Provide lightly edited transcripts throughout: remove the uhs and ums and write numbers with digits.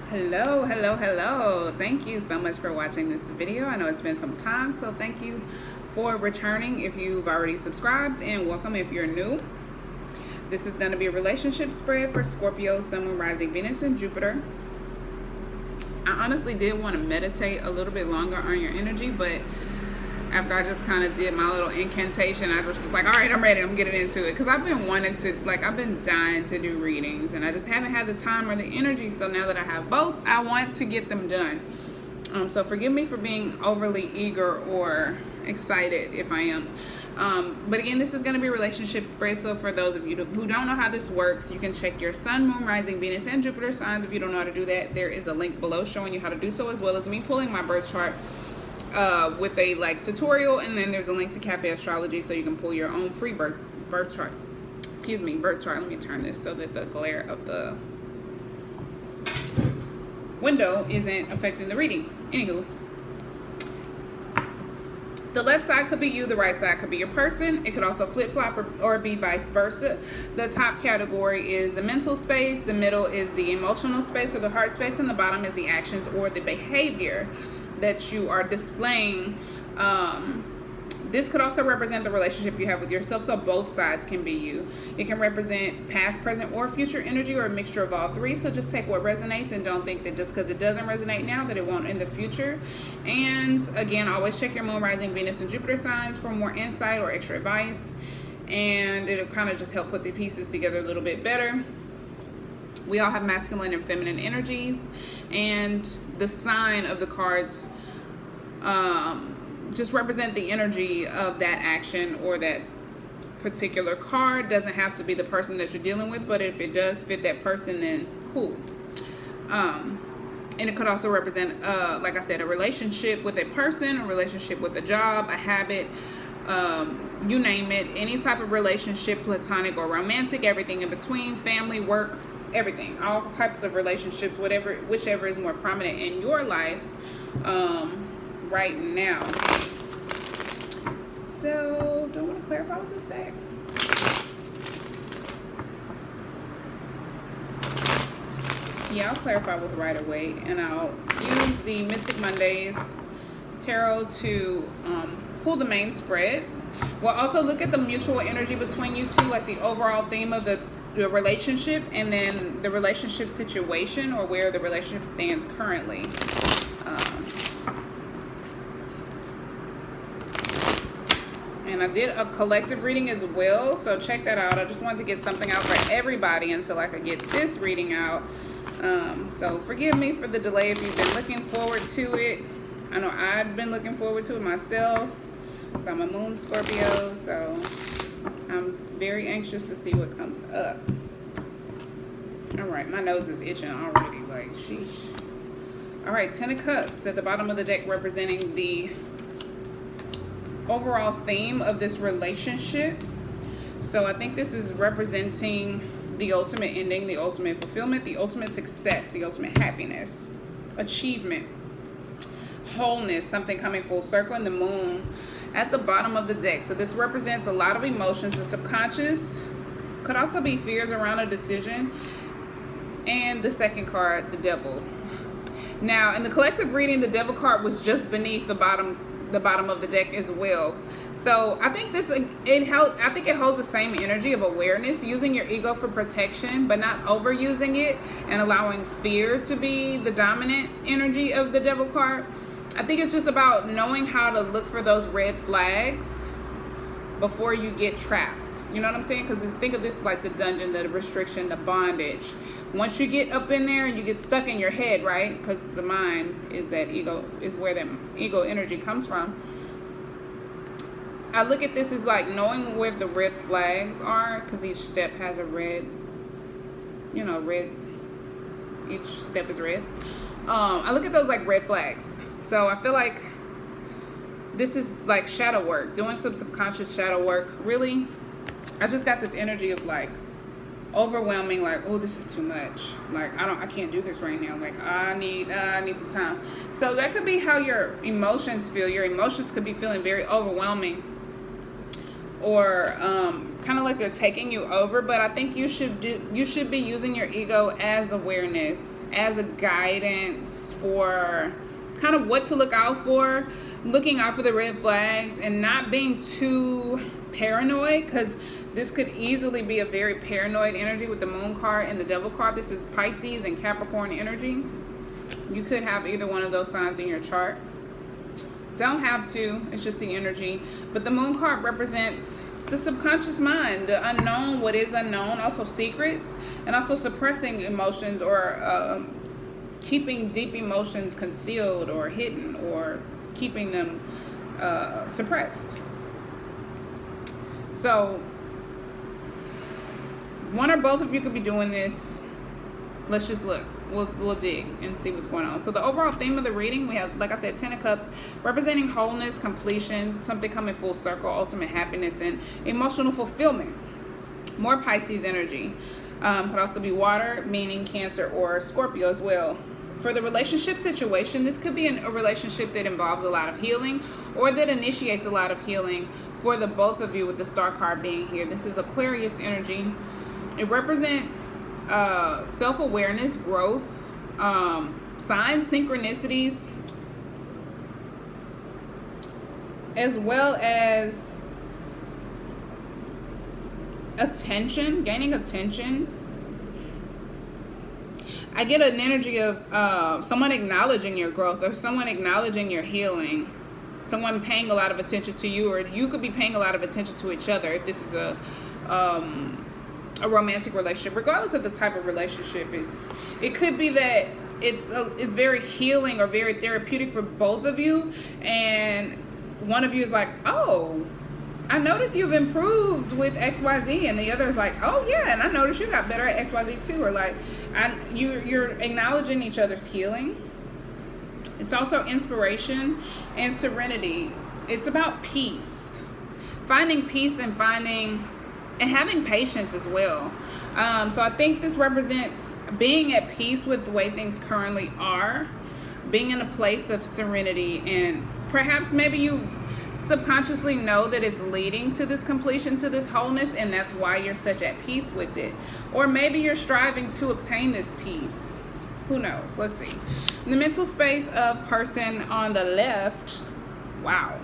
Hello. Thank you so much for watching this video. I know it's been some time, so thank you for returning if you've already subscribed, and welcome if you're new. This is going to be a relationship spread for Scorpio, Sun, Moon, Rising, Venus, and Jupiter. I honestly did want to meditate a little bit longer on your energy, but after I just kind of did my little incantation, I just was like, all right, I'm ready. I'm getting into it. Because I've been wanting to, I've been dying to do readings. And I just haven't had the time or the energy. So now that I have both, I want to get them done. So forgive me for being overly eager or excited if I am. But again, this is going to be a relationship spread. So for those of you who don't know how this works, you can check your Sun, Moon, Rising, Venus, and Jupiter signs. If you don't know how to do that, there is a link below showing you how to do so, as well as me pulling my birth chart with a tutorial, and then there's a link to Cafe Astrology so you can pull your own free birth chart. Birth chart. Let me turn this so that the glare of the window isn't affecting the reading. Anywho, the left side could be you, the right side could be your person. It could also flip-flop or be vice versa. The top category is the mental space, the middle is the emotional space or the heart space, and the bottom is the actions or the behavior that you are displaying. This could also represent the relationship you have with yourself, so both sides can be you. It can represent past, present, or future energy, or a mixture of all three. So just take what resonates and don't think that just because it doesn't resonate now that it won't in the future. And again, always check your Moon, Rising, Venus, and Jupiter signs for more insight or extra advice, and it'll kind of just help put the pieces together a little bit better. We all have masculine and feminine energies, and the sign of the cards just represent the energy of that action or that particular card. Doesn't have to be the person that you're dealing with, but if it does fit that person, then cool. And it could also represent, like I said, a relationship with a person, a relationship with a job, a habit, you name it, any type of relationship, platonic or romantic, everything in between, family, work, everything, all types of relationships, whichever is more prominent in your life right now. So, do I want to clarify with this deck? Yeah, I'll clarify with Rider Waite, and I'll use the Mystic Mondays Tarot to pull the main spread. We'll also look at the mutual energy between you two, like the overall theme of the relationship, and then the relationship situation or where the relationship stands currently. And I did a collective reading as well, so check that out. I just wanted to get something out for everybody until I could get this reading out. So forgive me for the delay if you've been looking forward to it. I know I've been looking forward to it myself. So I'm a Moon Scorpio, so I'm very anxious to see what comes up. All right, my nose is itching already, like sheesh. All right, 10 of Cups at the bottom of the deck, representing the overall theme of this relationship. So I think this is representing the ultimate ending, the ultimate fulfillment, the ultimate success, the ultimate happiness, achievement, wholeness, something coming full circle, and the moon at the bottom of the deck. So this represents a lot of emotions. The subconscious could also be fears around a decision. And the second card, the Devil. Now, in the collective reading, the Devil card was just beneath the bottom of the deck as well. So I think it holds the same energy of awareness, using your ego for protection, but not overusing it and allowing fear to be the dominant energy of the Devil card. I think it's just about knowing how to look for those red flags before you get trapped. You know what I'm saying? Because think of this like the dungeon, the restriction, the bondage. Once you get up in there and you get stuck in your head, right? Because the mind is that ego, is where that ego energy comes from. I look at this as like knowing where the red flags are, because each step has a red, each step is red. I look at those like red flags. So I feel like this is like shadow work, doing some subconscious shadow work. Really, I just got this energy of like overwhelming, like, oh, this is too much. Like, I can't do this right now. Like, I need some time. So that could be how your emotions feel. Your emotions could be feeling very overwhelming. or kind of like they're taking you over. But I think you should be using your ego as awareness, as a guidance for kind of what to look out for, looking out for the red flags, and not being too paranoid, because this could easily be a very paranoid energy with the moon card and the devil card. This is Pisces and Capricorn energy. You could have either one of those signs in your chart. Don't have to, it's just the energy. But the moon card represents the subconscious mind, the unknown, what is unknown, also secrets, and also suppressing emotions, or keeping deep emotions concealed or hidden, or keeping them suppressed. So one or both of you could be doing this. Let's just look. We'll dig and see what's going on. So the overall theme of the reading, we have, like I said, 10 of Cups, representing wholeness, completion, something coming full circle, ultimate happiness, and emotional fulfillment. More Pisces energy. Could also be water, meaning Cancer or Scorpio as well. For the relationship situation, this could be a relationship that involves a lot of healing, or that initiates a lot of healing for the both of you, with the Star card being here. This is Aquarius energy. It represents self-awareness, growth, signs, synchronicities, as well as attention, gaining attention. I get an energy of someone acknowledging your growth, or someone acknowledging your healing, someone paying a lot of attention to you, or you could be paying a lot of attention to each other if this is a romantic relationship. Regardless of the type of relationship, it could be that it's very healing or very therapeutic for both of you, and one of you is like, oh, I noticed you've improved with XYZ, and the other is like, oh yeah, and I noticed you got better at XYZ too, or like you're acknowledging each other's healing. It's also inspiration and serenity. It's about peace, finding peace, and having patience as well. So I think this represents being at peace with the way things currently are, being in a place of serenity, and perhaps maybe you subconsciously know that it's leading to this completion, to this wholeness, and that's why you're such at peace with it. Or maybe you're striving to obtain this peace. Who knows? Let's see. In the mental space of person on the left, wow,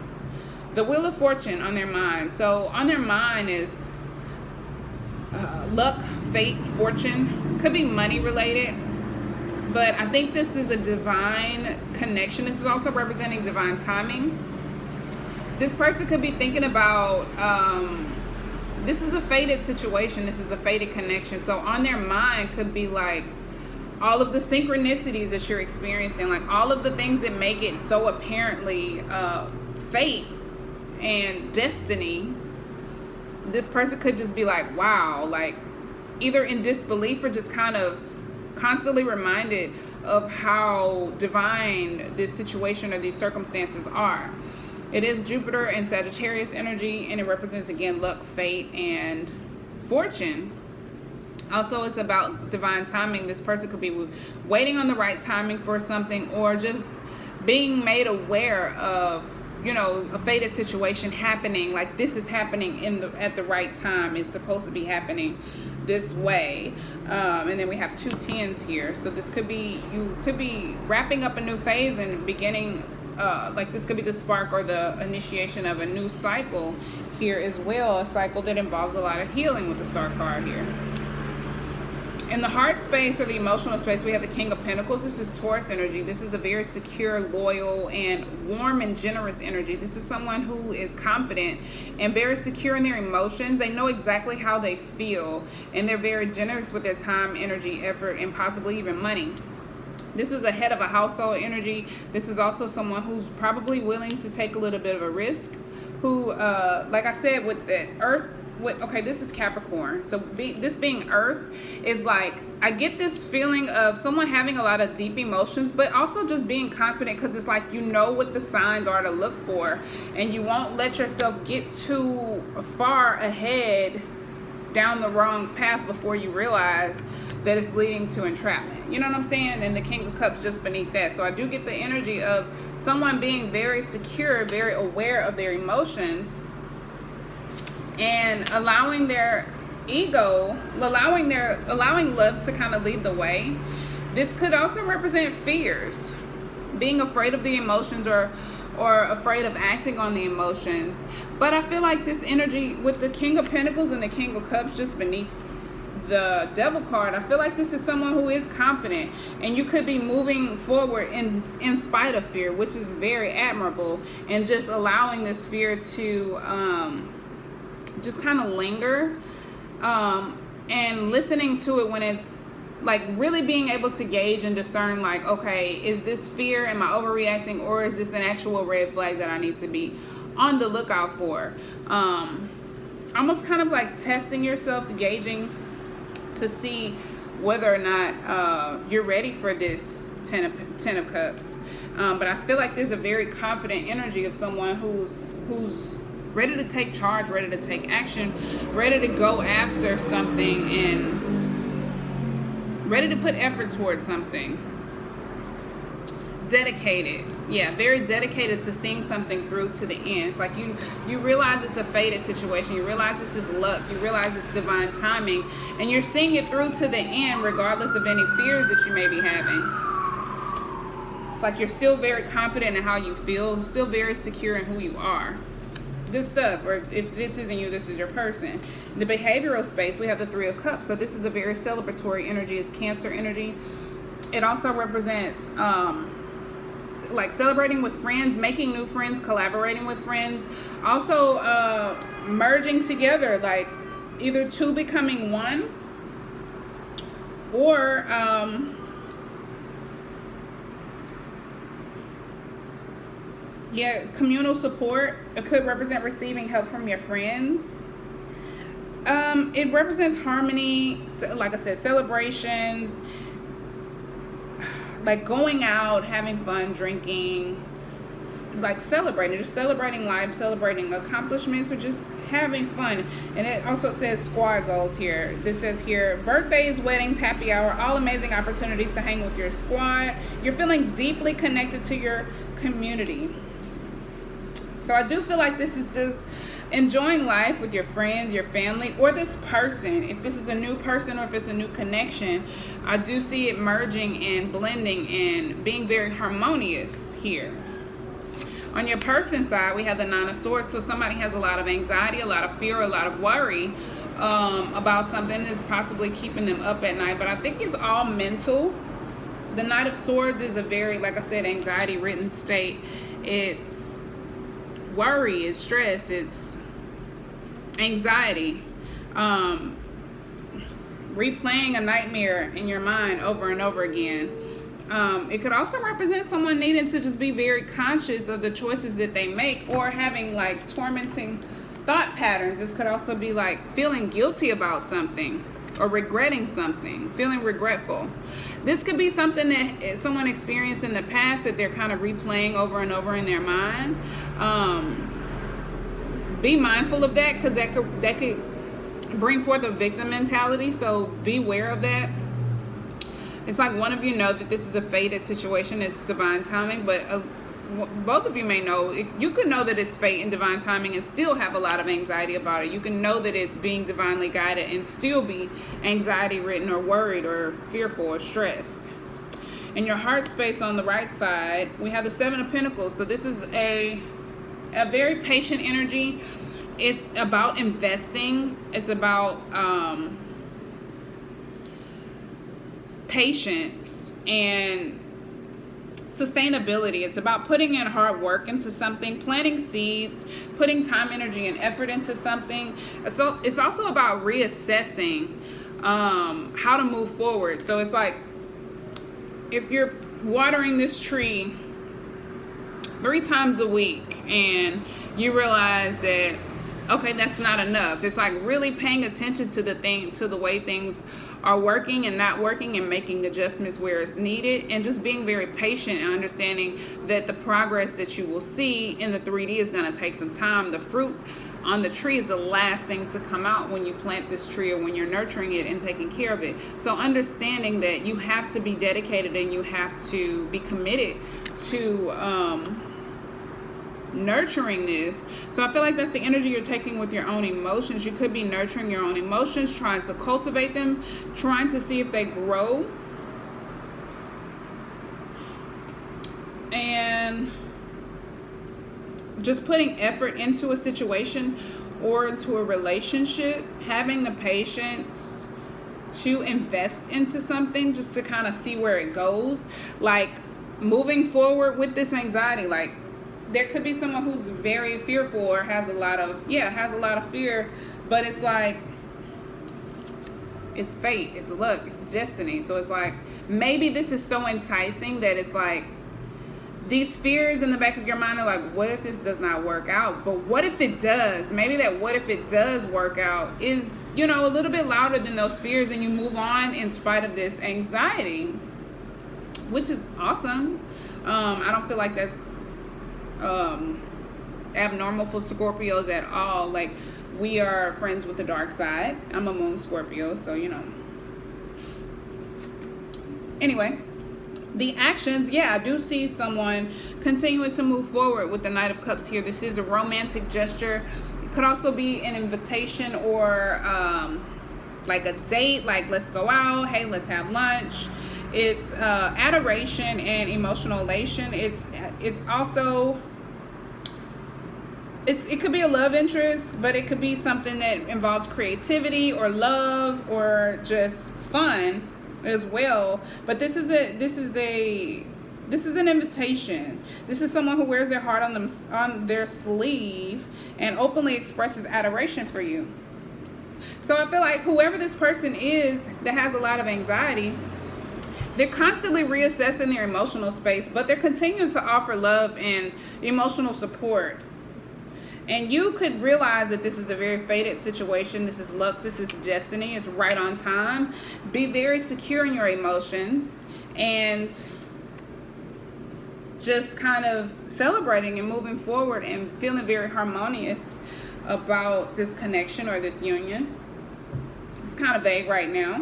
the Wheel of Fortune on their mind. So on their mind is luck, fate, fortune. Could be money related, but I think this is a divine connection. This is also representing divine timing. This person could be thinking about, this is a fated situation. This is a fated connection. So on their mind could be like all of the synchronicities that you're experiencing, like all of the things that make it so apparently fate and destiny. This person could just be like, wow, like either in disbelief or just kind of constantly reminded of how divine this situation or these circumstances are. It is Jupiter and Sagittarius energy, and it represents, again, luck, fate, and fortune. Also, it's about divine timing. This person could be waiting on the right timing for something, or just being made aware of, you know, a fated situation happening. Like this is happening at the right time. It's supposed to be happening this way. And then we have 2 10s here. So this could be, you could be wrapping up a new phase and beginning, like this could be the spark or the initiation of a new cycle here as well. A cycle that involves a lot of healing with the Star card here. In the heart space or the emotional space, we have the King of Pentacles. This is Taurus energy. This is a very secure, loyal, and warm and generous energy. This is someone who is confident and very secure in their emotions. They know exactly how they feel, and they're very generous with their time, energy, effort, and possibly even money. This is a head of a household energy. This is also someone who's probably willing to take a little bit of a risk, who, like I said, with the earth, okay, this is Capricorn. So this being earth is like, I get this feeling of someone having a lot of deep emotions, but also just being confident, because it's like, you know what the signs are to look for, and you won't let yourself get too far ahead down the wrong path before you realize that it's leading to entrapment. You know what I'm saying? And the King of Cups just beneath that. So I do get the energy of someone being very secure, very aware of their emotions, and allowing their ego, allowing love to kind of lead the way. This could also represent fears, being afraid of the emotions or afraid of acting on the emotions. But I feel like this energy with the King of Pentacles and the King of Cups just beneath the Devil card, I feel like this is someone who is confident, and you could be moving forward in spite of fear, which is very admirable, and just allowing this fear to just kind of linger, and listening to it when it's like really being able to gauge and discern, like, okay, is this fear? Am I overreacting? Or is this an actual red flag that I need to be on the lookout for? Almost kind of like testing yourself, gauging to see whether or not you're ready for this Ten of Cups. But I feel like there's a very confident energy of someone who's ready to take charge, ready to take action, ready to go after something, and ready to put effort towards something. Dedicated. Yeah, very dedicated to seeing something through to the end. It's like you realize it's a fated situation. You realize this is luck. You realize it's divine timing. And you're seeing it through to the end regardless of any fears that you may be having. It's like you're still very confident in how you feel. Still very secure in who you are. This stuff, or if this isn't you, this is your person. In the behavioral space, we have the Three of Cups. So this is a very celebratory energy. It's Cancer energy. It also represents like celebrating with friends, making new friends, collaborating with friends, also merging together, like either two becoming one, or yeah, communal support. It could represent receiving help from your friends. It represents harmony, like I said, celebrations, like going out, having fun, drinking, like celebrating, just celebrating life, celebrating accomplishments, or just having fun. And it also says squad goals here. This says here, birthdays, weddings, happy hour, all amazing opportunities to hang with your squad. You're feeling deeply connected to your community. So I do feel like this is just enjoying life with your friends, your family, or this person. If this is a new person or if it's a new connection, I do see it merging and blending and being very harmonious here. On your person side, we have the Nine of Swords. So somebody has a lot of anxiety, a lot of fear, a lot of worry about something that's possibly keeping them up at night. But I think it's all mental. The Knight of Swords is a very, like I said, anxiety-ridden state. It's worry, it's stress, it's anxiety, replaying a nightmare in your mind over and over again. It could also represent someone needing to just be very conscious of the choices that they make, or having like tormenting thought patterns. This could also be like feeling guilty about something or regretting something, feeling regretful. This could be something that someone experienced in the past that they're kind of replaying over and over in their mind. Be mindful of that, because that could bring forth a victim mentality. So beware of that. It's like one of you know that this is a fated situation. It's divine timing, but both of you may know. You can know that it's fate and divine timing and still have a lot of anxiety about it. You can know that it's being divinely guided and still be anxiety-ridden or worried or fearful or stressed. In your heart space on the right side, we have the Seven of Pentacles. So this is a very patient energy. It's about investing. It's about patience and sustainability. It's about putting in hard work into something, planting seeds, putting time, energy, and effort into something. So it's also about reassessing how to move forward. So it's like if you're watering this tree 3 times a week and you realize that, okay, that's not enough. It's like really paying attention to the way things are working and not working, and making adjustments where it's needed, and just being very patient and understanding that the progress that you will see in the 3D is going to take some time. The fruit on the tree is the last thing to come out when you plant this tree or when you're nurturing it and taking care of it. So understanding that you have to be dedicated and you have to be committed to nurturing this. So I feel like that's the energy you're taking with your own emotions. You could be nurturing your own emotions, trying to cultivate them, trying to see if they grow. And just putting effort into a situation or into a relationship, having the patience to invest into something just to kind of see where it goes. Like moving forward with this anxiety, like there could be someone who's very fearful or has a lot of fear, but it's like it's fate, it's luck, it's destiny. So it's like maybe this is so enticing that it's like these fears in the back of your mind are like, what if this does not work out? But what if it does? Maybe that what if it does work out is, you know, a little bit louder than those fears, and you move on in spite of this anxiety, which is awesome. I don't feel like that's abnormal for Scorpios at all. Like, we are friends with the dark side. I'm a moon Scorpio, so you know. Anyway, the actions, yeah, I do see someone continuing to move forward with the Knight of Cups here. This is a romantic gesture. It could also be an invitation or like a date, like let's go out, hey, let's have lunch. It's adoration and emotional elation. It's also, it could be a love interest, but it could be something that involves creativity or love or just fun as well. But this is an invitation. This is someone who wears their heart on their sleeve and openly expresses adoration for you. So I feel like whoever this person is that has a lot of anxiety, they're constantly reassessing their emotional space, but they're continuing to offer love and emotional support. And you could realize that this is a very fated situation. This is luck. This is destiny. It's right on time. Be very secure in your emotions and just kind of celebrating and moving forward and feeling very harmonious about this connection or this union. It's kind of vague right now,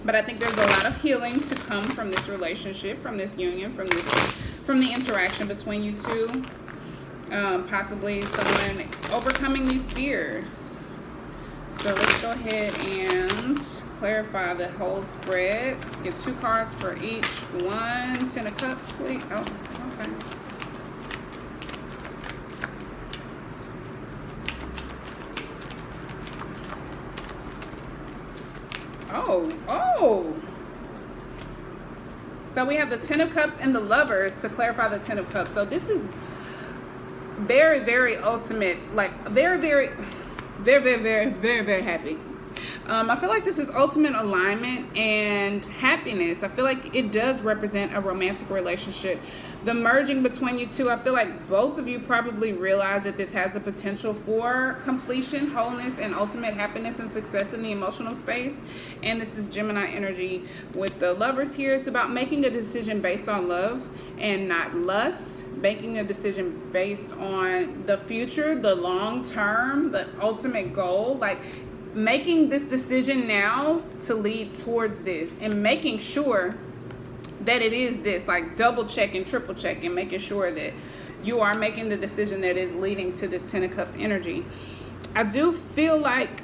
but I think there's a lot of healing to come from this relationship, from this union, from the interaction between you two. Possibly someone overcoming these fears. So let's go ahead and clarify the whole spread. Let's get 2 cards for each one. 10 of Cups, please. Oh, okay. Oh. So we have the 10 of Cups and the Lovers to clarify the 10 of Cups. So this is very, very ultimate, like very, very, very, very, very, very, very happy. I feel like this is ultimate alignment and happiness. I feel like it does represent a romantic relationship. The merging between you two, I feel like both of you probably realize that this has the potential for completion, wholeness, and ultimate happiness and success in the emotional space. And this is Gemini energy with the Lovers here. It's about making a decision based on love and not lust. Making a decision based on the future, the long term, the ultimate goal. Like, making this decision now to lead towards this and making sure that it is this, like double checking, triple checking, making sure that you are making the decision that is leading to this 10 of Cups energy. I do feel like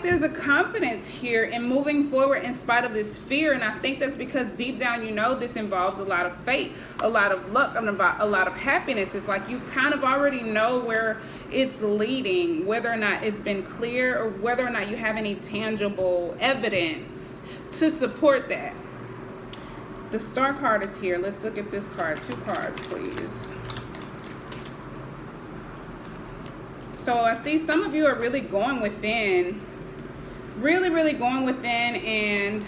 there's a confidence here in moving forward in spite of this fear. And I think that's because deep down, you know, this involves a lot of fate, a lot of luck, and a lot of happiness. It's like you kind of already know where it's leading, whether or not it's been clear or whether or not you have any tangible evidence to support that. The Star card is here. Let's look at this card. 2 cards, please. So I see some of you are really going within, really going within and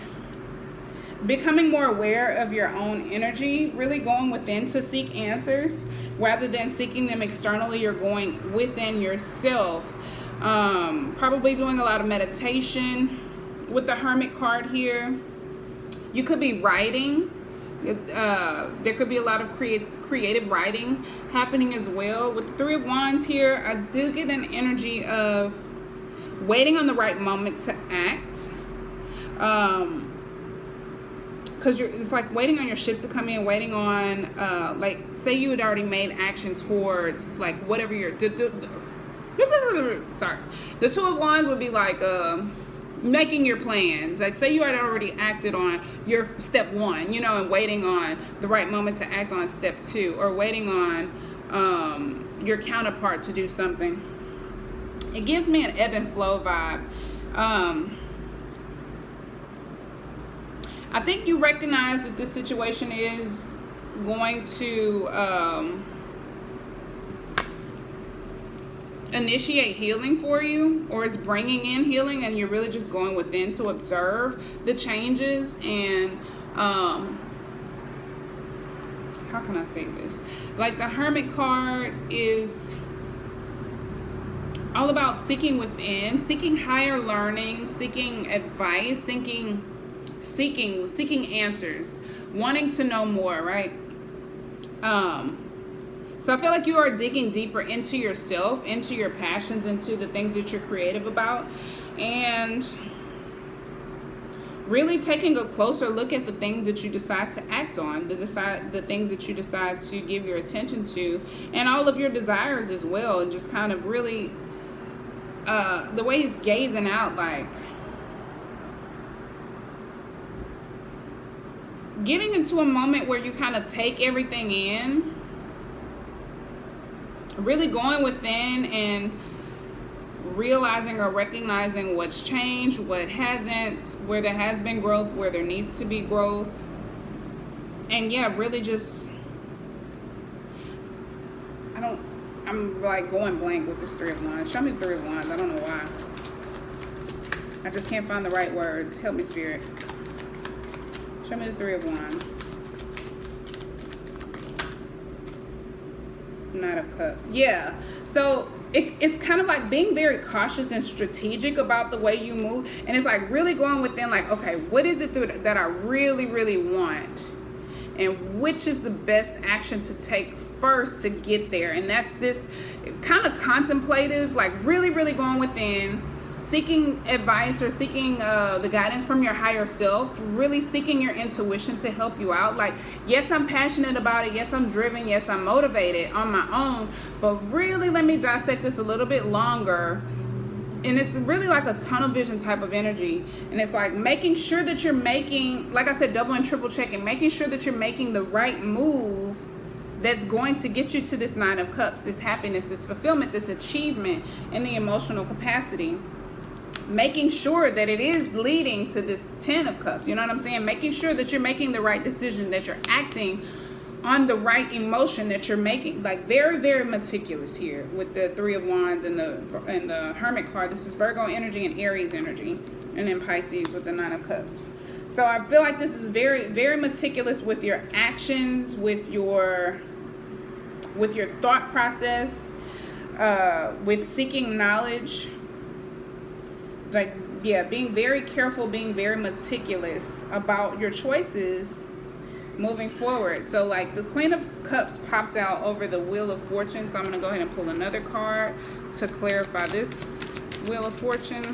becoming more aware of your own energy, really going within to seek answers rather than seeking them externally. You're going within yourself, probably doing a lot of meditation with the Hermit card here. You could be writing. There could be a lot of creative writing happening as well. With the 3 of Wands here, I do get an energy of waiting on the right moment to act. because it's like waiting on your ships to come in, waiting on like, say you had already made action towards like whatever sorry, the Two of Wands would be like making your plans. Like, say you had already acted on your step 1, you know, and waiting on the right moment to act on step 2, or waiting on your counterpart to do something. It gives me an ebb and flow vibe. I think you recognize that this situation is going to initiate healing for you, or it's bringing in healing, and you're really just going within to observe the changes. And how can I say this? Like, the Hermit card is all about seeking within, seeking higher learning, seeking advice, seeking answers, wanting to know more, right? So I feel like you are digging deeper into yourself, into your passions, into the things that you're creative about, and really taking a closer look at the things that you decide to act on, the things that you decide to give your attention to, and all of your desires as well. And just kind of really, the way he's gazing out, like getting into a moment where you kind of take everything in, really going within and realizing or recognizing what's changed, what hasn't, where there has been growth, where there needs to be growth. And yeah, really just, I'm like going blank with this Three of Wands. Show me the Three of Wands. I don't know why. I just can't find the right words. Help me, Spirit. Show me the Three of Wands. Knight of Cups. Yeah. So it's kind of like being very cautious and strategic about the way you move. And it's like really going within, like, okay, what is it that I really, really want? And which is the best action to take first to get there? And that's this kind of contemplative, like really, really going within, seeking advice or seeking the guidance from your higher self, really seeking your intuition to help you out. Like, yes, I'm passionate about it. Yes, I'm driven. Yes, I'm motivated on my own. But really, let me dissect this a little bit longer. And it's really like a tunnel vision type of energy. And it's like making sure that you're making, like I said, double and triple checking, making sure that you're making the right move that's going to get you to this Nine of Cups, this happiness, this fulfillment, this achievement in the emotional capacity. Making sure that it is leading to this Ten of Cups. You know what I'm saying? Making sure that you're making the right decision, that you're acting on the right emotion, that you're making, like very, very meticulous here with the Three of Wands and the Hermit card. This is Virgo energy and Aries energy, and then Pisces with the Nine of Cups. So I feel like this is very, very meticulous with your actions, with your thought process, with seeking knowledge. Like, yeah, being very careful, being very meticulous about your choices moving forward. So like the Queen of Cups popped out over the Wheel of Fortune, so I'm going to go ahead and pull another card to clarify this Wheel of Fortune.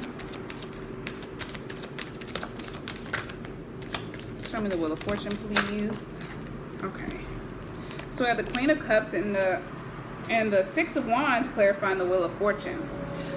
Show me the Wheel of Fortune, please. Okay, so we have the Queen of Cups and the Six of Wands clarifying the Wheel of Fortune.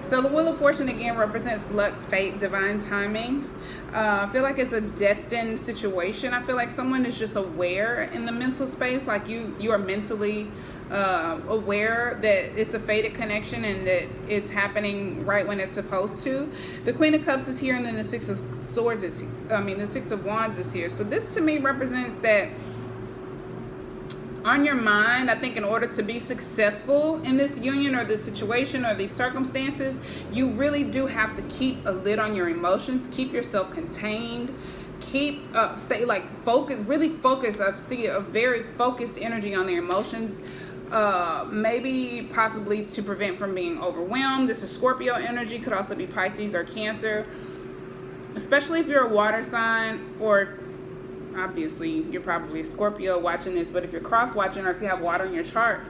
So the Wheel of Fortune again represents luck, fate, divine timing. I feel like it's a destined situation. I feel like someone is just aware in the mental space, like you are mentally aware that it's a fated connection and that it's happening right when it's supposed to. The Queen of Cups is here, and then the Six of Swords is, the Six of Wands is here. So this to me represents that on your mind, I think in order to be successful in this union or this situation or these circumstances, you really do have to keep a lid on your emotions, keep yourself contained, stay like focused, really focused. I see a very focused energy on their emotions, maybe possibly to prevent from being overwhelmed. This is Scorpio energy, could also be Pisces or Cancer, especially if you're a water sign, or obviously you're probably a Scorpio watching this, but if you're cross watching or if you have water in your chart,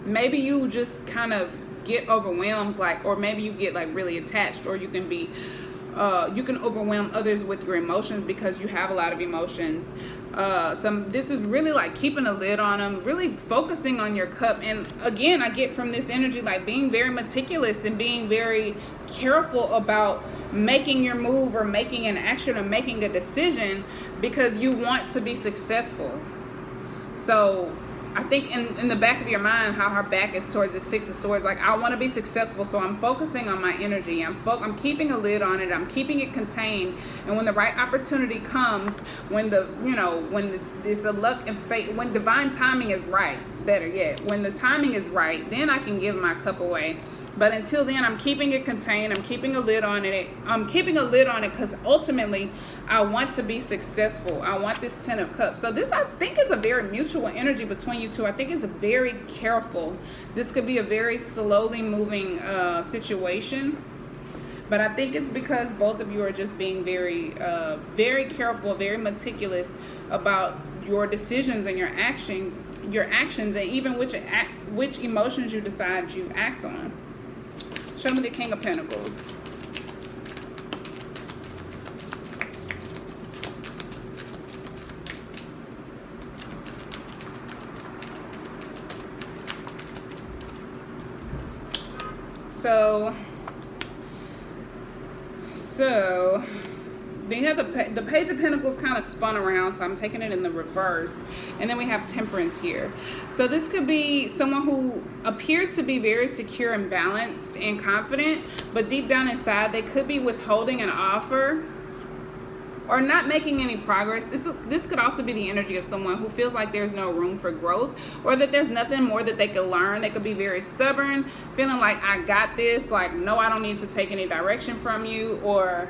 maybe you just kind of get overwhelmed, like, or maybe you get like really attached, or you can be you can overwhelm others with your emotions because you have a lot of emotions. This is really like keeping a lid on them, really focusing on your cup. And again, I get from this energy like being very meticulous and being very careful about making your move or making an action or making a decision because you want to be successful. So I think in the back of your mind, how her back is towards the Six of Swords, like I want to be successful, so I'm focusing on my energy. I'm keeping a lid on it. I'm keeping it contained. And when the right opportunity comes, when this a luck and fate, when divine timing is right, better yet, when the timing is right, then I can give my cup away. But until then, I'm keeping it contained. I'm keeping a lid on it. I'm keeping a lid on it because ultimately, I want to be successful. I want this Ten of Cups. So this, I think, is a very mutual energy between you two. I think it's very careful. This could be a very slowly moving situation. But I think it's because both of you are just being very, very careful, very meticulous about your decisions and your actions, and even which emotions you decide you act on. Show me the King of Pentacles. So then you have the Page of Pentacles kind of spun around, so I'm taking it in the reverse. And then we have Temperance here. So this could be someone who appears to be very secure and balanced and confident, but deep down inside, they could be withholding an offer or not making any progress. This could also be the energy of someone who feels like there's no room for growth or that there's nothing more that they could learn. They could be very stubborn, feeling like I got this, like, no, I don't need to take any direction from you, or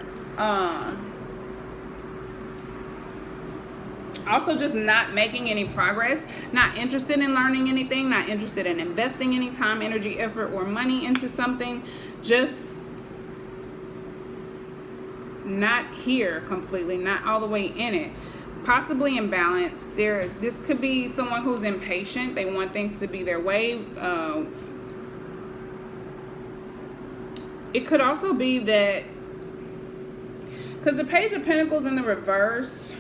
also just not making any progress, not interested in learning anything, not interested in investing any time, energy, effort, or money into something, just not here completely, not all the way in it, possibly imbalanced. This could be someone who's impatient. They want things to be their way. It could also be that, because the Page of Pentacles in the reverse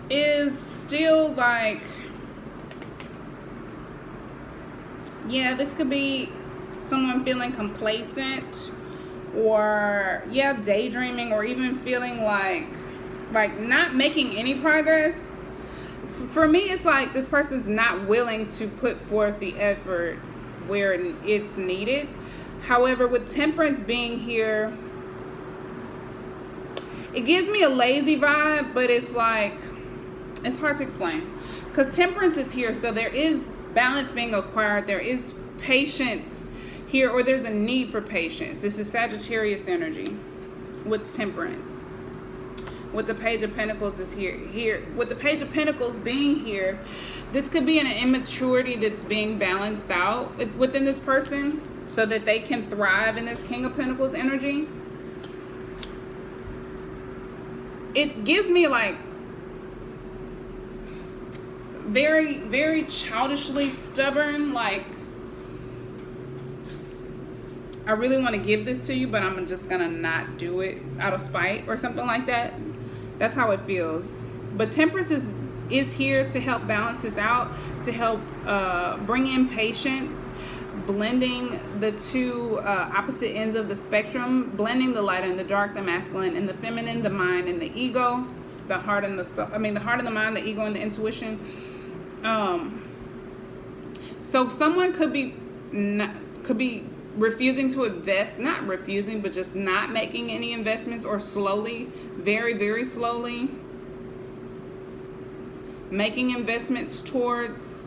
is still like, yeah, this could be someone feeling complacent, or daydreaming, or even feeling like not making any progress. For me, it's like this person's not willing to put forth the effort where it's needed. However, with Temperance being here, it gives me a lazy vibe, but it's like, it's hard to explain because Temperance is here, so there is balance being acquired, there is patience here, or there's a need for patience. This is Sagittarius energy with Temperance. With the Page of Pentacles is here. With the Page of Pentacles being here, this could be an immaturity that's being balanced out within this person so that they can thrive in this King of Pentacles energy. It gives me like very, very childishly stubborn, like, I really want to give this to you, but I'm just gonna not do it out of spite or something like that. That's how it feels. But Temperance is here to help balance this out, to help bring in patience, blending the two opposite ends of the spectrum, blending the light and the dark, the masculine and the feminine, the mind and the ego, the heart and the soul, the heart and the mind, the ego and the intuition. So someone could be refusing to invest, not refusing, but just not making any investments, or slowly, very, very slowly making investments towards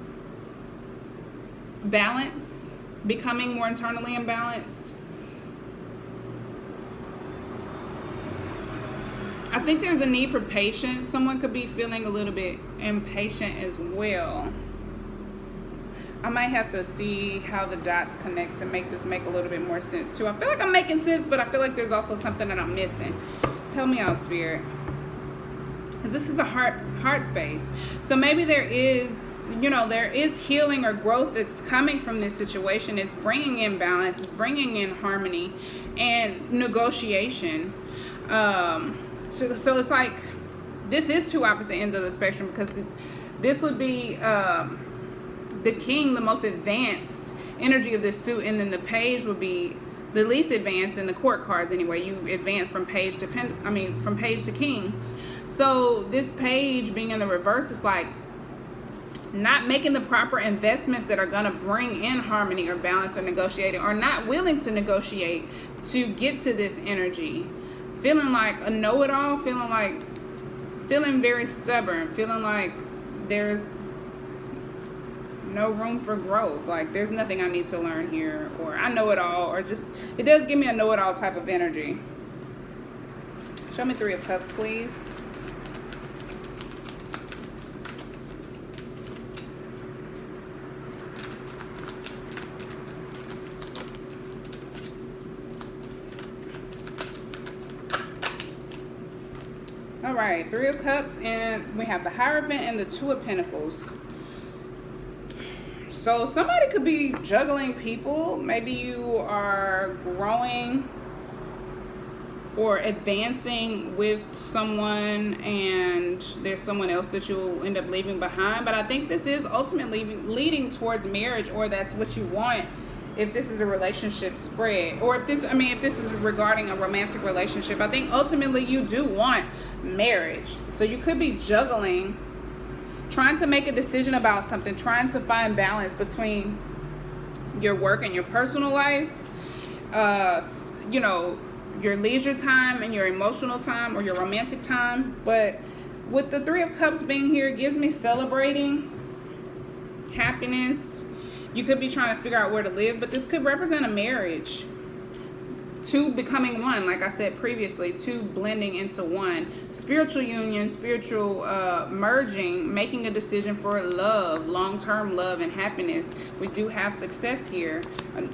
balance, becoming more internally imbalanced. I think there's a need for patience. Someone could be feeling a little bit impatient as well. I might have to see how the dots connect to make this make a little bit more sense too. I feel like I'm making sense, but I feel like there's also something that I'm missing. Help me out, Spirit. Because this is a heart space. So maybe there is you know, there is healing or growth that's coming from this situation. It's bringing in balance, it's bringing in harmony and negotiation. So it's like, this is two opposite ends of the spectrum, because this would be the king, the most advanced energy of this suit, and then the page would be the least advanced in the court cards anyway. You advance from page to from page to king. So this page being in the reverse is like not making the proper investments that are going to bring in harmony or balance or negotiating, or not willing to negotiate to get to this energy. Feeling like a know-it-all, feeling very stubborn, feeling like there's no room for growth. Like, there's nothing I need to learn here, or I know it all, or just, it does give me a know-it-all type of energy. Show me Three of Cups, please. All right, Three of Cups, and we have the Hierophant and the Two of Pentacles. So somebody could be juggling people. Maybe you are growing or advancing with someone, and there's someone else that you'll end up leaving behind. But I think this is ultimately leading towards marriage, or that's what you want if this is a relationship spread, or if this is regarding a romantic relationship. I think ultimately you do want marriage. So you could be juggling, trying to make a decision about something, trying to find balance between your work and your personal life, you know, your leisure time and your emotional time or your romantic time. But with the Three of Cups being here, it gives me celebrating, happiness. You could be trying to figure out where to live, but this could represent a marriage. Two becoming one, like I said previously, two blending into one. Spiritual union, spiritual merging, making a decision for love, long-term love and happiness. We do have success here.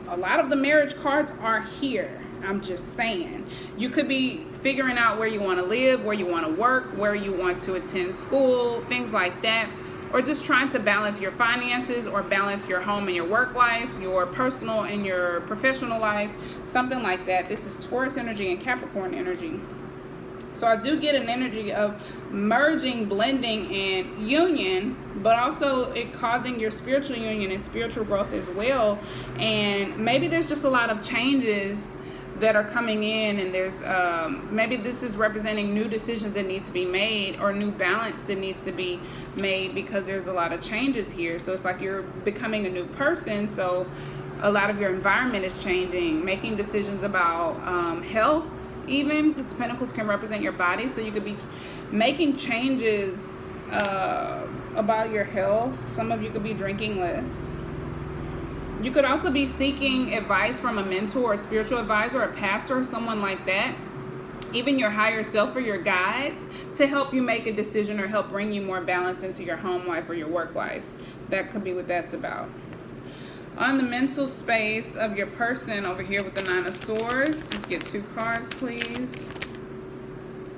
A lot of the marriage cards are here. I'm just saying. You could be figuring out where you want to live, where you want to work, where you want to attend school, things like that. Or just trying to balance your finances, or balance your home and your work life, your personal and your professional life, something like that. This is Taurus energy and Capricorn energy. So I do get an energy of merging, blending, and union, but also it causing your spiritual union and spiritual growth as well. And maybe there's just a lot of changes that are coming in, and there's maybe this is representing new decisions that need to be made, or new balance that needs to be made, because there's a lot of changes here. So it's like you're becoming a new person, so a lot of your environment is changing, making decisions about health, even because the Pentacles can represent your body. So you could be making changes about your health. Some of you could be drinking less. You could also be seeking advice from a mentor or a spiritual advisor, a pastor, or someone like that. Even your higher self or your guides, to help you make a decision or help bring you more balance into your home life or your work life. That could be what that's about. On the mental space of your person over here with the Nine of Swords, let's get two cards, please.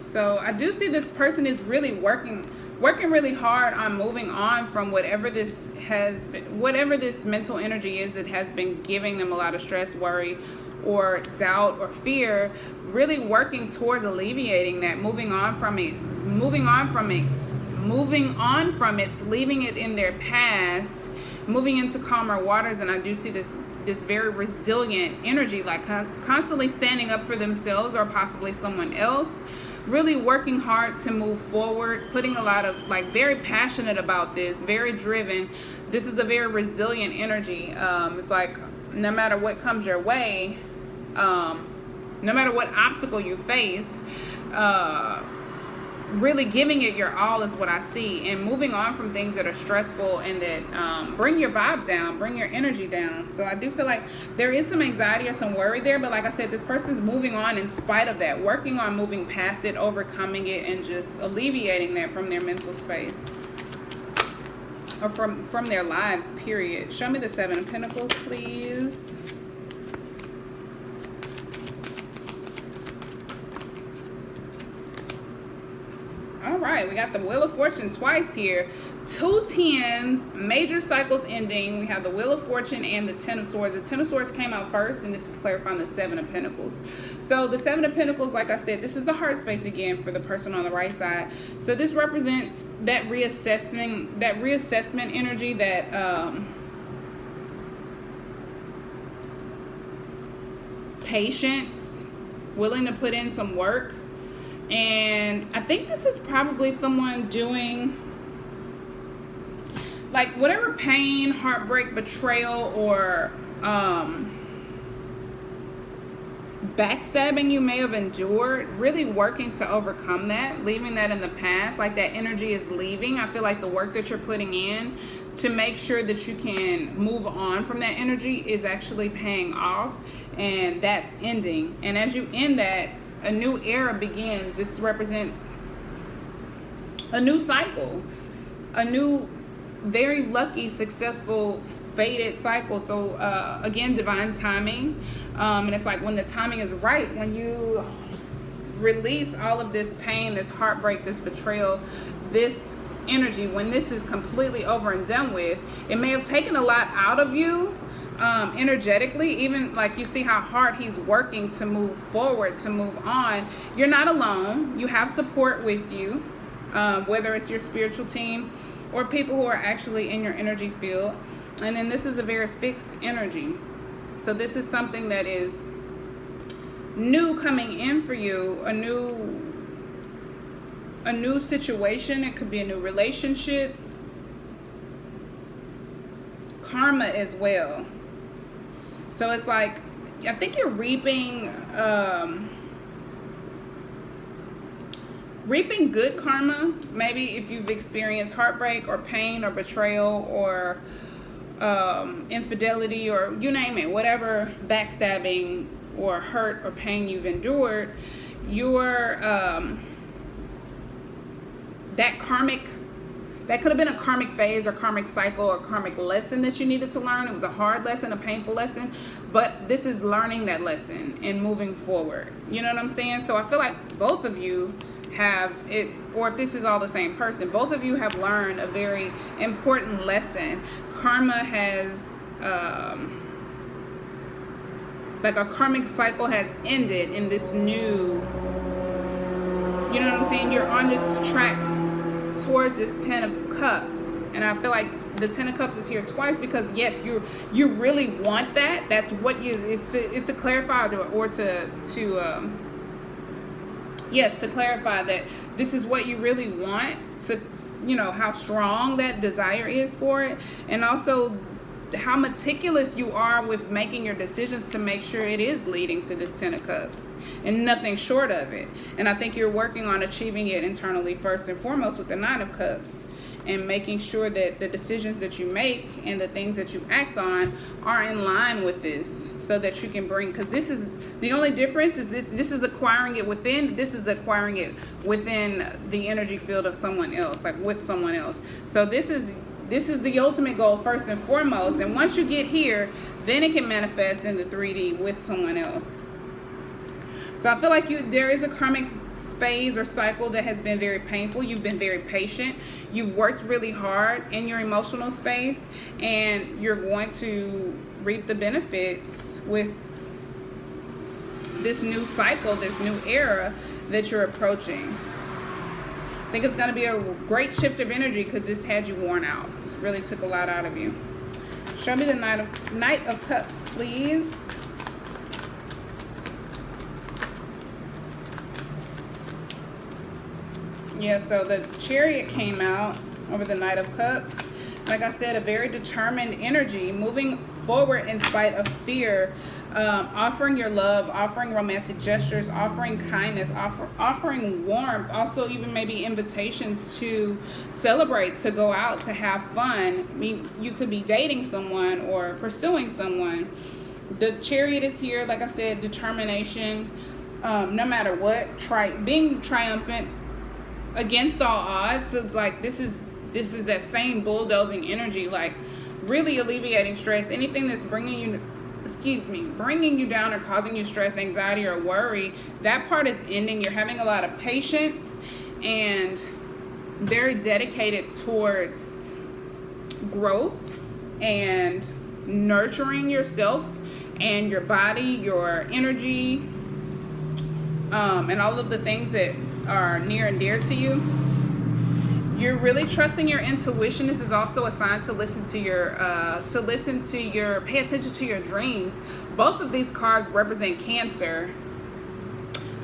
So I do see this person is really working really hard on moving on from whatever this has been, whatever this mental energy is that has been giving them a lot of stress, worry, or doubt or fear. Really working towards alleviating that, moving on from it, leaving it in their past, moving into calmer waters. And I do see this very resilient energy, like constantly standing up for themselves or possibly someone else. Really working hard to move forward, putting a lot of, like, very passionate about this, very driven. This is a very resilient energy. It's like no matter what comes your way, no matter what obstacle you face, really giving it your all is what I see, and moving on from things that are stressful and that bring your vibe down, bring your energy down. So I do feel like there is some anxiety or some worry there, but like I said, this person's moving on in spite of that, working on moving past it, overcoming it, and just alleviating that from their mental space, or from their lives, period. Show me the Seven of Pentacles, please. All right, we got the Wheel of Fortune twice here. 2 tens, major cycles ending. We have the Wheel of Fortune and the 10 of Swords. The 10 of Swords came out first, and this is clarifying the 7 of Pentacles. So the 7 of Pentacles, like I said, this is the heart space again for the person on the right side. So this represents that reassessment energy, that patience, willing to put in some work. And I think this is probably someone doing like whatever pain, heartbreak, betrayal, or backstabbing you may have endured, really working to overcome that, leaving that in the past. Like that energy is leaving. I feel like the work that you're putting in to make sure that you can move on from that energy is actually paying off, and that's ending. And as you end that, a new era begins. This represents a new cycle, a new, very lucky, successful, fated cycle. So again, divine timing. And it's like when the timing is right, when you release all of this pain, this heartbreak, this betrayal, this energy, when this is completely over and done with, it may have taken a lot out of you energetically. Even like you see how hard he's working to move forward, to move on. You're not alone. You have support with you, whether it's your spiritual team or people who are actually in your energy field. And then this is a very fixed energy. So this is something that is new coming in for you, a new situation. It could be a new relationship, karma as well. So it's like, I think you're reaping good karma. Maybe if you've experienced heartbreak or pain or betrayal or infidelity, or you name it, whatever backstabbing or hurt or pain you've endured, your that could have been a karmic phase or karmic cycle or karmic lesson that you needed to learn. It was a hard lesson, a painful lesson, but this is learning that lesson and moving forward. You know what I'm saying? So I feel like both of you have it, or if this is all the same person, both of you have learned a very important lesson. Karma has like a karmic cycle has ended in this new, you know what I'm saying? You're on this track towards this 10 of Cups. And I feel like the 10 of Cups is here twice because yes, you really want that. That's what you, it's to clarify to clarify that this is what you really want, to, you know, how strong that desire is for it, and also how meticulous you are with making your decisions to make sure it is leading to this 10 of Cups and nothing short of it. And I think you're working on achieving it internally first and foremost with the 9 of Cups, and making sure that the decisions that you make and the things that you act on are in line with this, so that you can bring, because this is the only difference is this is acquiring it within, this is acquiring it within the energy field of someone else, like with someone else. So this is the ultimate goal first and foremost, and once you get here, then it can manifest in the 3D with someone else. So I feel like there is a karmic phase or cycle that has been very painful. You've been very patient. You've worked really hard in your emotional space, and you're going to reap the benefits with this new cycle, this new era that you're approaching. I think it's going to be a great shift of energy because this had you worn out. This really took a lot out of you. Show me the Knight of Cups, please. Yeah, so the Chariot came out over the Knight of Cups. Like I said, a very determined energy, moving forward in spite of fear, offering your love, offering romantic gestures, offering kindness, offering warmth, also even maybe invitations to celebrate, to go out, to have fun. I mean, you could be dating someone or pursuing someone. The Chariot is here, like I said, determination, no matter what, being triumphant against all odds. So it's like this is that same bulldozing energy, like really alleviating stress. Anything that's bringing you down or causing you stress, anxiety, or worry, that part is ending. You're having a lot of patience, and very dedicated towards growth and nurturing yourself and your body, your energy, and all of the things that are near and dear to you. You're really trusting your intuition. This is also a sign to listen to pay attention to your dreams. Both of these cards represent Cancer.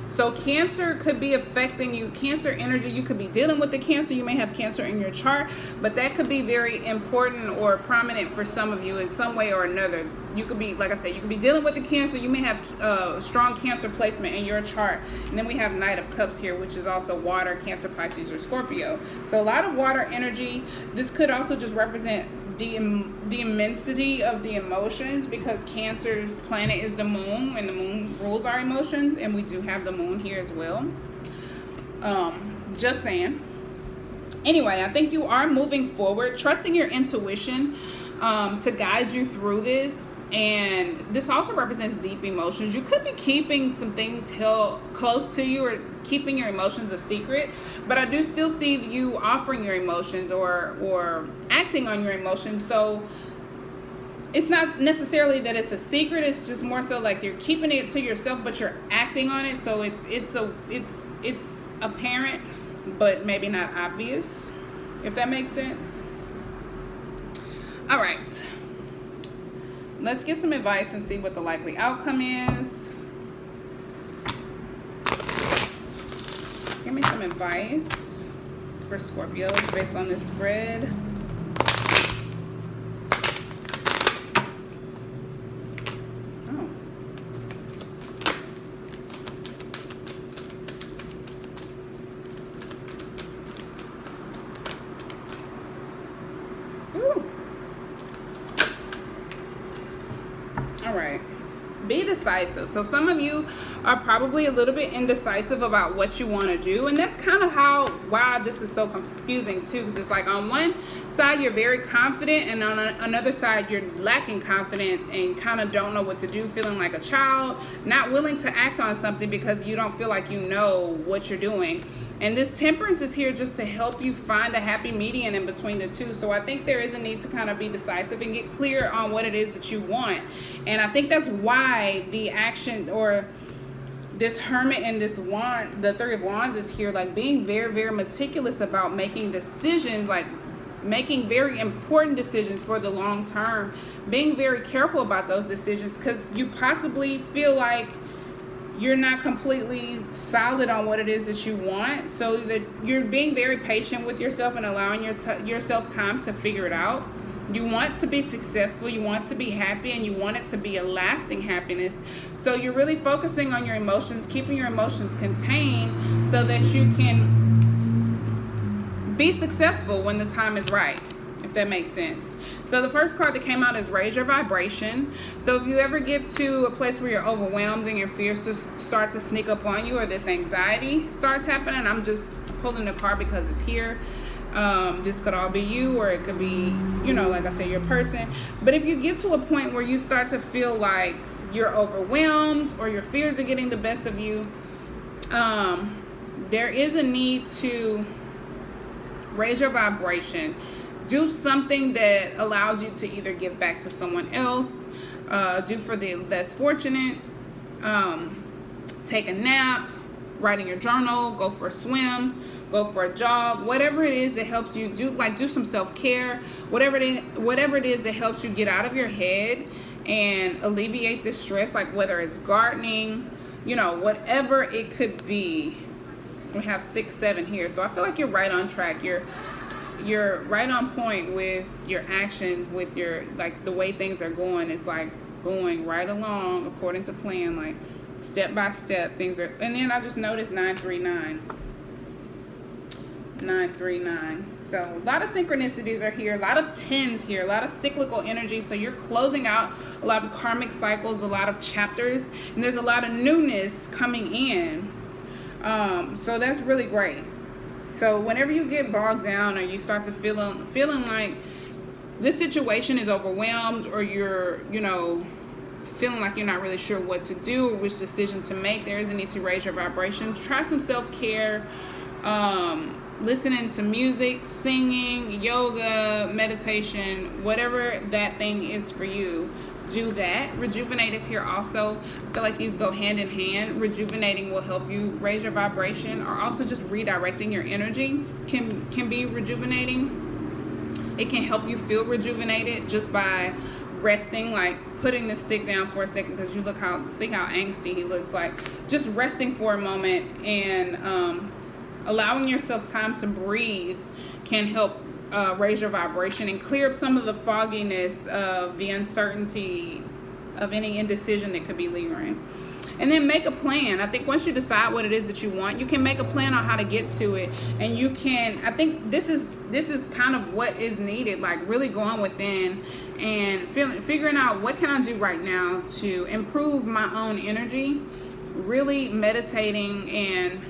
So Cancer could be affecting you. Cancer energy, you could be dealing with the Cancer. You may have Cancer in your chart, but that could be very important or prominent for some of you in some way or another. You could be, like I said, you could be dealing with the Cancer. You may have strong Cancer placement in your chart. And then we have Knight of Cups here, which is also water, Cancer, Pisces, or Scorpio. So a lot of water energy. This could also just represent the immensity of the emotions, because Cancer's planet is the moon, and the moon rules our emotions, and we do have the moon here as well. Just saying. Anyway, I think you are moving forward, trusting your intuition to guide you through this. And this also represents deep emotions. You could be keeping some things held close to you, or keeping your emotions a secret, but I do still see you offering your emotions or acting on your emotions. So it's not necessarily that it's a secret, it's just more so like you're keeping it to yourself, but you're acting on it. So it's apparent, but maybe not obvious, if that makes sense. All right. Let's get some advice and see what the likely outcome is. Give me some advice for Scorpios based on this spread. All right, be decisive. So some of you are probably a little bit indecisive about what you want to do, and that's kind of why this is so confusing too, because it's like on one side you're very confident, and on another side you're lacking confidence and kind of don't know what to do, feeling like a child, not willing to act on something because you don't feel like you know what you're doing. And this Temperance is here just to help you find a happy median in between the two. So I think there is a need to kind of be decisive and get clear on what it is that you want. And I think that's why the action, or this Hermit and this wand, the Three of Wands is here, like being very, very meticulous about making decisions, like making very important decisions for the long term, being very careful about those decisions, because you possibly feel like you're not completely solid on what it is that you want. So that you're being very patient with yourself and allowing yourself time to figure it out. You want to be successful, you want to be happy, and you want it to be a lasting happiness. So you're really focusing on your emotions, keeping your emotions contained so that you can be successful when the time is right, if that makes sense. So the first card that came out is Raise Your Vibration. So if you ever get to a place where you're overwhelmed and your fears start to sneak up on you, or this anxiety starts happening, I'm just pulling the card because it's here. This could all be you, or it could be, like I said, your person. But if you get to a point where you start to feel like you're overwhelmed or your fears are getting the best of you, there is a need to raise your vibration. Do something that allows you to either give back to someone else, do for the less fortunate, take a nap, write in your journal, go for a swim, go for a jog, whatever it is that helps you do some self-care, whatever it is that helps you get out of your head and alleviate the stress, like whether it's gardening, whatever it could be. We have 6, 7 here. So I feel like you're right on track. You're right on point with your actions, with your, like, the way things are going. It's like going right along according to plan, like step by step things are. And then I just noticed 939. So a lot of synchronicities are here, a lot of 10s here, a lot of cyclical energy. So you're closing out a lot of karmic cycles, a lot of chapters, and there's a lot of newness coming in. So that's really great. So whenever you get bogged down, or you start to feeling like this situation is overwhelmed, or you're feeling like you're not really sure what to do or which decision to make, there is a need to raise your vibration. Try some self-care. listening to music, singing, yoga, meditation, whatever that thing is for you, do that. Rejuvenate is here also. I feel like these go hand in hand. Rejuvenating will help you raise your vibration, or also just redirecting your energy can be rejuvenating. It can help you feel rejuvenated just by resting, like putting the stick down for a second, because you see how angsty he looks. Like just resting for a moment and allowing yourself time to breathe can help raise your vibration and clear up some of the fogginess of the uncertainty of any indecision that could be lingering. And then make a plan. I think once you decide what it is that you want, you can make a plan on how to get to it. And you can, I think this is kind of what is needed, like really going within and figuring out what can I do right now to improve my own energy, really meditating and,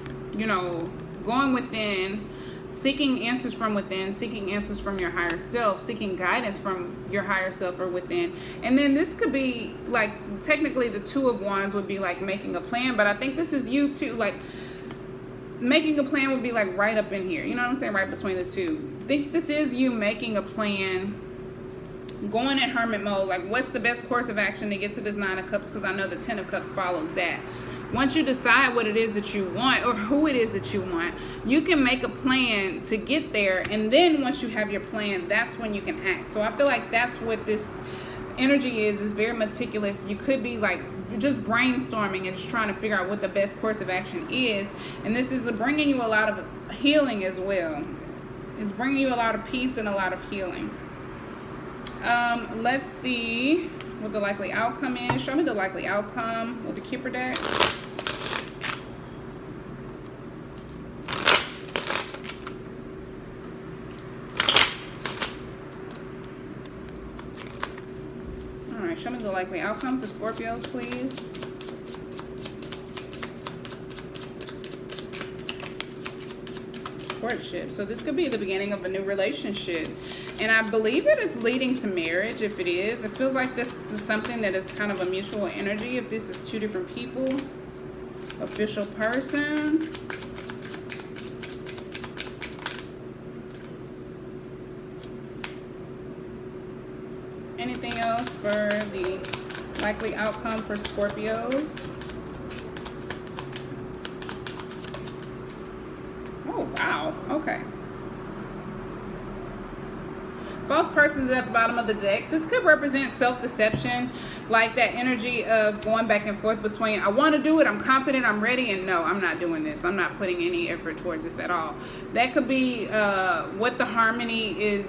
going within, seeking answers from within, seeking answers from your higher self, seeking guidance from your higher self or within. And then this could be like, technically the Two of Wands would be like making a plan, but I think this is you too. Like making a plan would be like right up in here, you know what I'm saying, right between the two. I think this is you making a plan, going in hermit mode, like what's the best course of action to get to this Nine of Cups, because I know the Ten of Cups follows that. Once you decide what it is that you want or who it is that you want, you can make a plan to get there. And then once you have your plan, that's when you can act. So I feel like that's what this energy is very meticulous. You could be like just brainstorming and just trying to figure out what the best course of action is. And this is bringing you a lot of healing as well. It's bringing you a lot of peace and a lot of healing. Let's see what the likely outcome is. Show me the likely outcome with the Kipper deck. All right, show me the likely outcome for Scorpios, please. Courtship. So this could be the beginning of a new relationship. And I believe that it's leading to marriage. If it is, it feels like this is something that is kind of a mutual energy. If this is two different people, official person. Anything else for the likely outcome for Scorpios? Oh, wow. Okay. False persons at the bottom of the deck. This could represent self-deception, like that energy of going back and forth between I want to do it, I'm confident, I'm ready, and no, I'm not doing this. I'm not putting any effort towards this at all. That could be what the harmony is,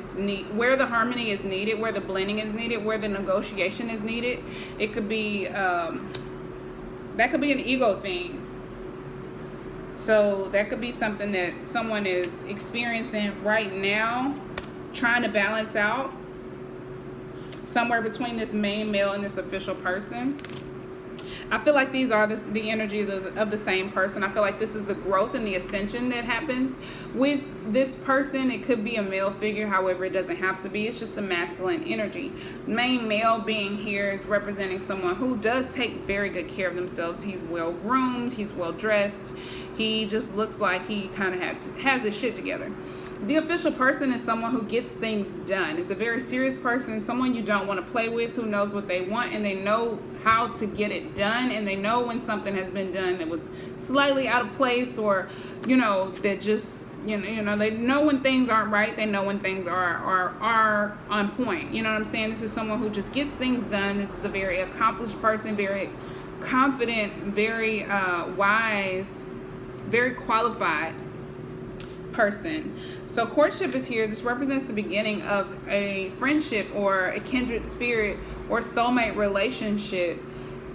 where the harmony is needed, where the blending is needed, where the negotiation is needed. It could be, that could be an ego thing. So that could be something that someone is experiencing right now, trying to balance out somewhere between this main male and this official person. I feel like these are the energy of the same person. I feel like this is the growth and the ascension that happens with this person. It could be a male figure, however, it doesn't have to be. It's just a masculine energy. Main male being here is representing someone who does take very good care of themselves. He's well groomed, he's well dressed. He just looks like he kind of has his shit together. The official person is someone who gets things done. It's a very serious person, someone you don't want to play with, who knows what they want, and they know how to get it done, and they know when something has been done that was slightly out of place, or, that just, they know when things aren't right. They know when things are on point. You know what I'm saying? This is someone who just gets things done. This is a very accomplished person, very confident, very wise, very qualified person. So courtship is here. This represents the beginning of a friendship or a kindred spirit or soulmate relationship,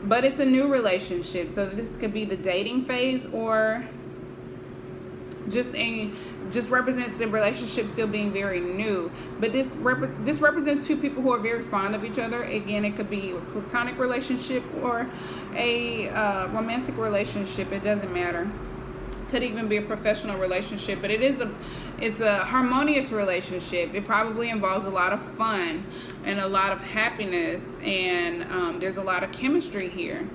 but it's a new relationship. So this could be the dating phase, or just represents the relationship still being very new. But this represents two people who are very fond of each other. Again, it could be a platonic relationship or a romantic relationship. It doesn't matter. Could even be a professional relationship, but it's a harmonious relationship. It probably involves a lot of fun and a lot of happiness, and there's a lot of chemistry here.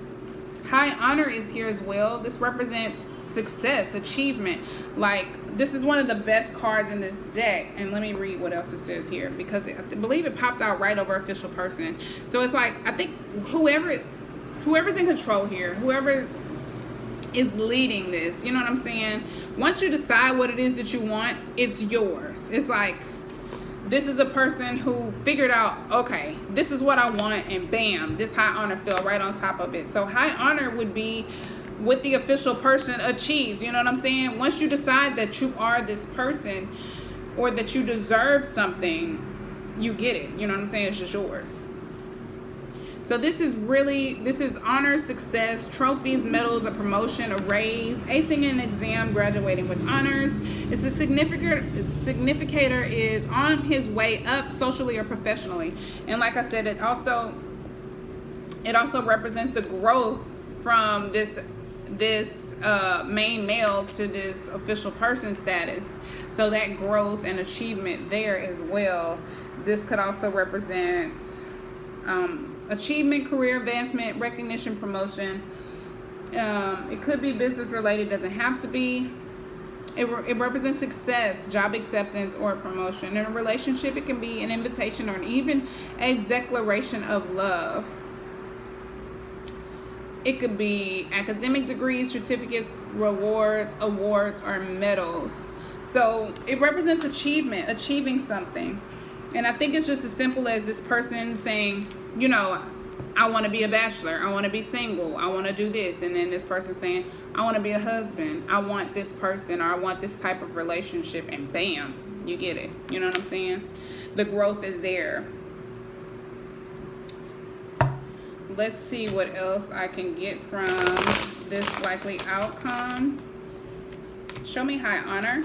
High honor is here as well. This represents success, achievement. Like, this is one of the best cards in this deck. And let me read what else it says here, because I believe it popped out right over official person. So it's like, I think whoever's in control here, whoever is leading this, you know what I'm saying? Once you decide what it is that you want, it's yours. It's like, this is a person who figured out, okay, this is what I want, and bam, this high honor fell right on top of it. So high honor would be what the official person achieves, you know what I'm saying? Once you decide that you are this person, or that you deserve something, you get it, you know what I'm saying? It's just yours. So this is honor, success, trophies, medals, a promotion, a raise, acing an exam, graduating with honors. It's a significator is on his way up socially or professionally. And like I said, it also represents the growth from this main male to this official person status. So that growth and achievement there as well. This could also represent achievement, career advancement, recognition, promotion. It could be business related, doesn't have to be. It represents success, job acceptance, or a promotion. In a relationship, it can be an invitation or even a declaration of love. It could be academic degrees, certificates, rewards, awards, or medals. So it represents achievement, achieving something. And I think it's just as simple as this person saying, you know, I want to be a bachelor. I want to be single. I want to do this. And then this person saying, I want to be a husband. I want this person, or I want this type of relationship. And bam, you get it. You know what I'm saying? The growth is there. Let's see what else I can get from this likely outcome. Show me high honor.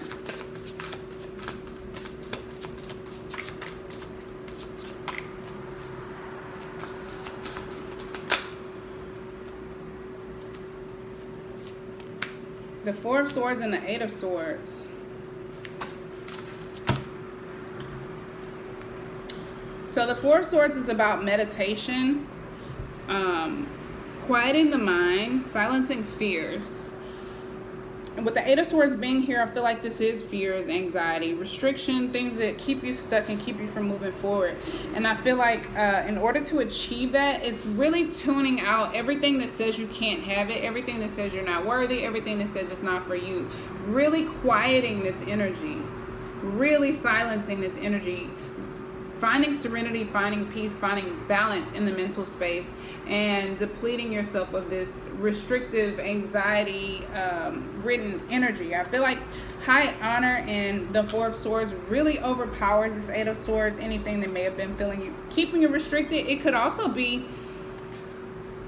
The Four of Swords and the Eight of Swords. So the Four of Swords is about meditation, quieting the mind, silencing fears. And with the Eight of Swords being here, I feel like this is fears, anxiety, restriction, things that keep you stuck and keep you from moving forward. And I feel like in order to achieve that, it's really tuning out everything that says you can't have it, everything that says you're not worthy, everything that says it's not for you. Really quieting this energy, really silencing this energy, finding serenity, finding peace, finding balance in the mental space, and depleting yourself of this restrictive, anxiety ridden energy. I feel like high honor and the Four of Swords really overpowers this Eight of Swords. Anything that may have been keeping you restricted. It could also be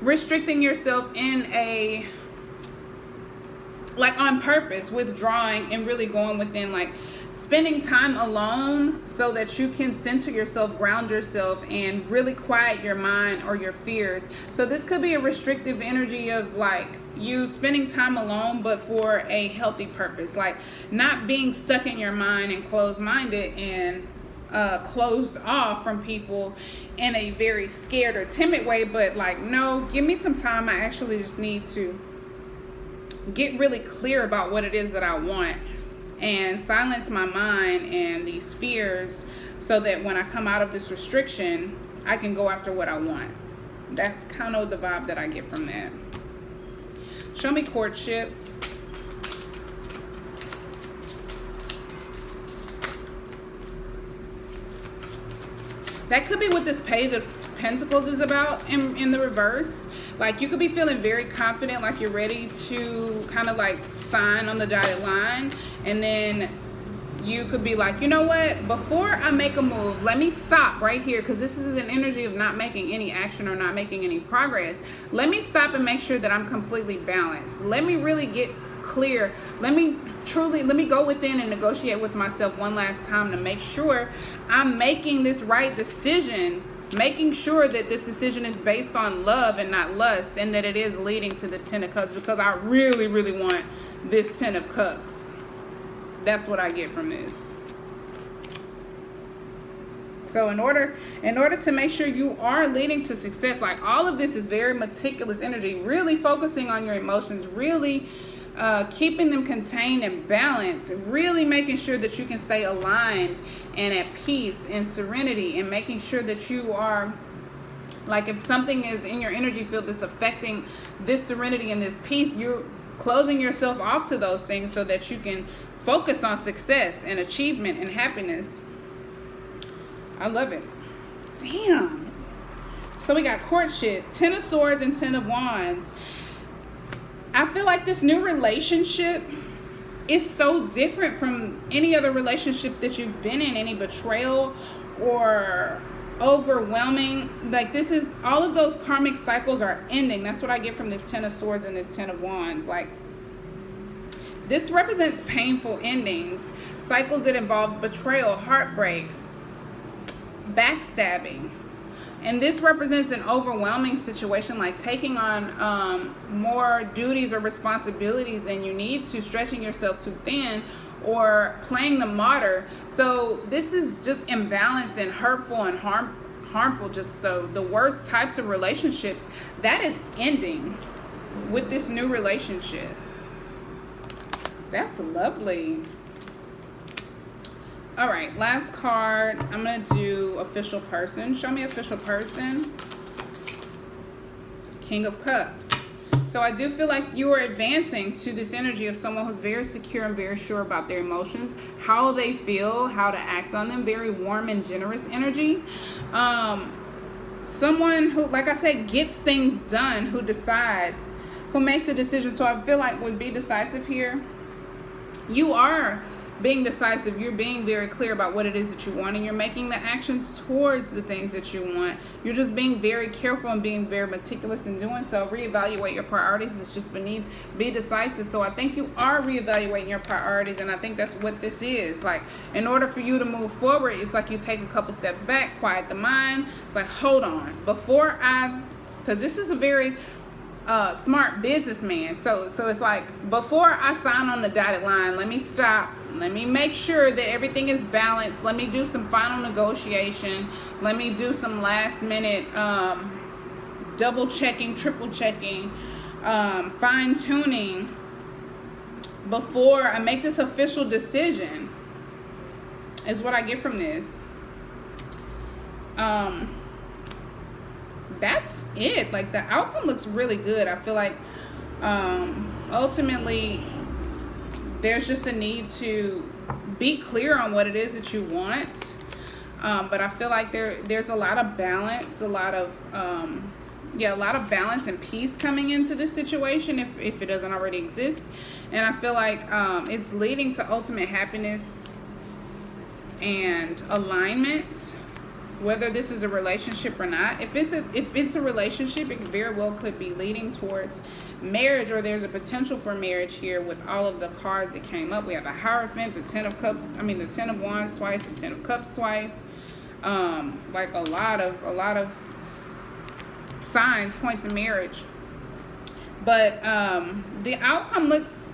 restricting yourself in a, like, on purpose, withdrawing and really going within, like spending time alone so that you can center yourself, ground yourself, and really quiet your mind or your fears. So this could be a restrictive energy of like you spending time alone, but for a healthy purpose, like not being stuck in your mind and closed-minded and closed off from people in a very scared or timid way, but like, no, give me some time. I actually just need to get really clear about what it is that I want and silence my mind and these fears so that when I come out of this restriction, I can go after what I want. That's kind of the vibe that I get from that. Show me courtship. That could be what this Page of Pentacles is about in the reverse. Like, you could be feeling very confident, like you're ready to kind of like sign on the dotted line. And then you could be like, you know what? Before I make a move, let me stop right here, because this is an energy of not making any action or not making any progress. Let me stop and make sure that I'm completely balanced. Let me really get clear. Let me go within and negotiate with myself one last time to make sure I'm making this right decision, making sure that this decision is based on love and not lust, and that it is leading to this Ten of Cups, because I really, really want this Ten of Cups. That's what I get from this. So in order to make sure you are leading to success, like all of this is very meticulous energy, really focusing on your emotions, really keeping them contained and balanced, really making sure that you can stay aligned and at peace and serenity, and making sure that you are, like, if something is in your energy field that's affecting this serenity and this peace, you're closing yourself off to those things so that you can focus on success and achievement and happiness. I love it. Damn. So we got courtship, 10 of Swords and 10 of Wands. I feel like this new relationship is so different from any other relationship that you've been in, any betrayal or overwhelming. Like, this is, all of those karmic cycles are ending. That's what I get from this 10 of Swords and this 10 of Wands. Like, this represents painful endings, cycles that involve betrayal, heartbreak, backstabbing. And this represents an overwhelming situation, like taking on more duties or responsibilities than you need to, stretching yourself too thin, or playing the martyr. So this is just imbalanced and hurtful and harmful, just the worst types of relationships. That is ending with this new relationship. That's lovely. All right, last card. I'm going to do official person. Show me official person. King of Cups. So I do feel like you are advancing to this energy of someone who's very secure and very sure about their emotions, how they feel, how to act on them. Very warm and generous energy. Someone who, like I said, gets things done, who decides, who makes a decision. So I feel like would be decisive here. You are being decisive. You're being very clear about what it is that you want, and you're making the actions towards the things that you want. You're just being very careful and being very meticulous in doing so. Reevaluate your priorities. It's just beneath. Be decisive. So I think you are reevaluating your priorities, and I think that's what this is. Like, in order for you to move forward, it's like you take a couple steps back, quiet the mind. It's like, hold on, because this is a very smart businessman. So it's like, before I sign on the dotted line, let me stop. Let me make sure that everything is balanced. Let me do some final negotiation. Let me do some last minute double checking, triple checking, fine tuning before I make this official decision, is what I get from this. That's it. Like, the outcome looks really good. I feel like ultimately there's just a need to be clear on what it is that you want, but I feel like there's a lot of balance, a lot of balance and peace coming into this situation, if it doesn't already exist. And I feel like it's leading to ultimate happiness and alignment, whether this is a relationship or not. If it's a relationship, it very well could be leading towards marriage, or there's a potential for marriage here with all of the cards that came up. We have the Hierophant, the 10 of Cups, the 10 of Wands twice, the 10 of Cups twice. Like a lot of signs point to marriage. But the outcome looks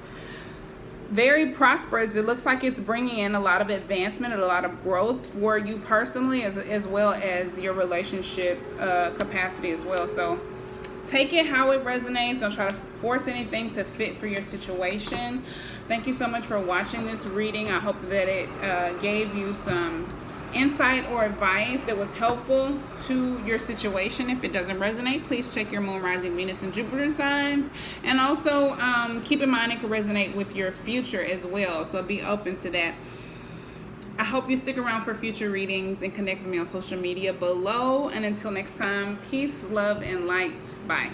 very prosperous. It looks like it's bringing in a lot of advancement and a lot of growth for you personally, as well as your relationship capacity as well. So take it how it resonates. Don't try to force anything to fit for your situation. Thank you so much for watching this reading. I hope that it gave you some insight or advice that was helpful to your situation. If it doesn't resonate, please check your moon, rising, Venus, and Jupiter signs. And also keep in mind it can resonate with your future as well. So be open to that. I hope you stick around for future readings and connect with me on social media below. And until next time, peace, love, and light. Bye.